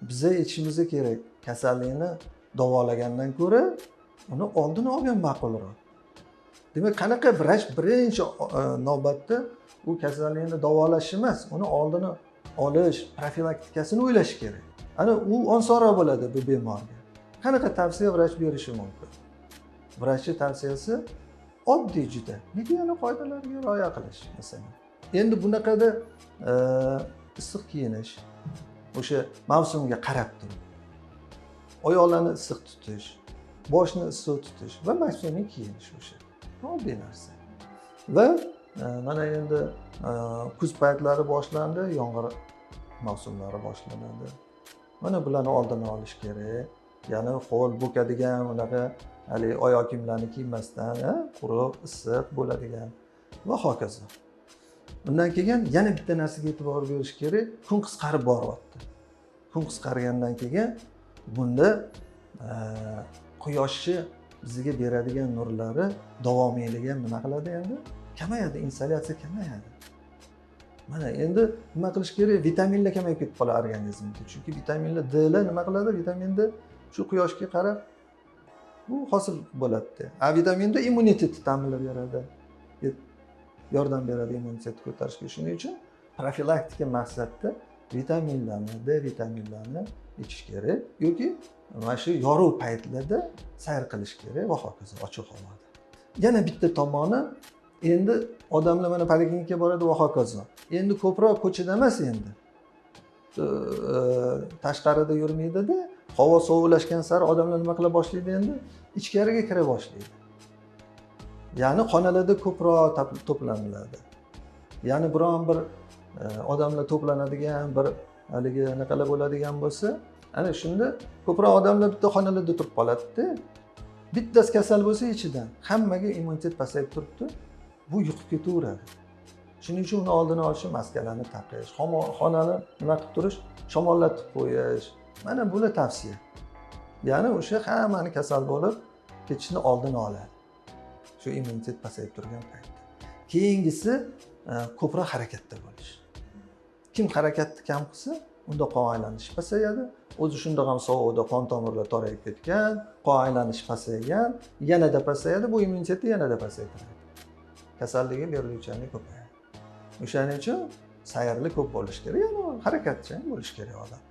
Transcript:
biza aytishimiz kerak, kasallikni davolagandan ko'ra uni oldini olgan ma'qulroq. Demak, qanaqa vrach birinchi navbatda u kasallikni davolash emas, uni oldini olish, profilaktikasini o'ylash kerak. Ana u osonroq bo'ladi bu bemorga. Qanaqa tavsiya vrach berishi mumkin? Vrachning tavsiyasi oddiy juda. Gigiyena qoidalariga rioya qilish masalan. Endi bunaqada issiq kiyinish, o'sha mavsumga qarab turib, oyoqlarni issiq tutish, boshni issiq tutish va mavsumiy kiyinish o'sha. Oddiy narsa. Va mana endi kuz paytlari boshlandi, yomg'ir mavsumlari boshlanadi. Mana bularni oldini olish kerak. Ya'ni ho'l bo'kadigan unaqa hali oyoq kiyimlarni kiymasdan, quruq, issiq bo'ladigan va hokazo. Bundan keyin yana bitta narsaga e'tibor berish kerak. Kun qisqarib boryapti. Kun qisqargandan keyin bunda quyoshni bizga beradigan nurlari davomiyligi nima qiladi endi? Kamayadi, insolyatsiya kamayadi. Mana endi nima qilish kerak? Vitaminlar kamayib ketib qoladi organizmda. Chunki vitaminlar Dlar nima qiladi? Vitamin D shu quyoshga qarab bu hosil bo'ladi. A vitamin D immunitetni ta'minlab beradi. Yordam beradi immunitetni ko'tarishga. Shuning uchun profilaktika maqsadida vitaminlarni, D vitaminlarini ichish kerak yoki mana shu yorug' paytlarda sayr qilish kerak va hokazo ochiq havoda. Yana bitta tomoni endi odamlar mana poliklinikaga boradi va hokazo. Endi ko'proq ko'chada emas endi. Tashqarida yurmaydi-da, havo sovuqlashgan sari odamlar nima qila boshlaydi endi? Ichkariga kira boshlaydi. Ya'ni xonalarda ko'proq to'planiladi. Ya'ni biron bir odamlar to'planadigan bir haligi naqalar bo'ladigan bo'lsa, ana shunda ko'proq odamlar bitta xonalarda turib qoladi-da. Bittasi kasal bo'lsa ichidan hammaga immunitet pasayib turibdi. Bu yuqib ketaveradi. Shuning uchun uni oldini olish, maskalarni taqish, xonani nima qilib turish, shamollatib qo'yish. Mana bular tavsiya. Ya'ni o'sha hammani kasal bo'lib ketishni oldini oladi. Shu immunitet pasayib turgan paytda. Keyingisi ko'proq harakatda bo'lish. Kim harakatni kam qilsa, unda qon aylanishi pasayadi. O'zi shunda ham sovuqda qon tomirlar torayib ketgan, qon aylanishi pasaygan, yanada pasayadi, bu immunitetni yanada pasaytiradi. Kasallikka beriluvchanlik ko'payadi. O'shaning uchun sayrli ko'p bo'lish kerak, ya'ni harakatchan bo'lish kerak odam.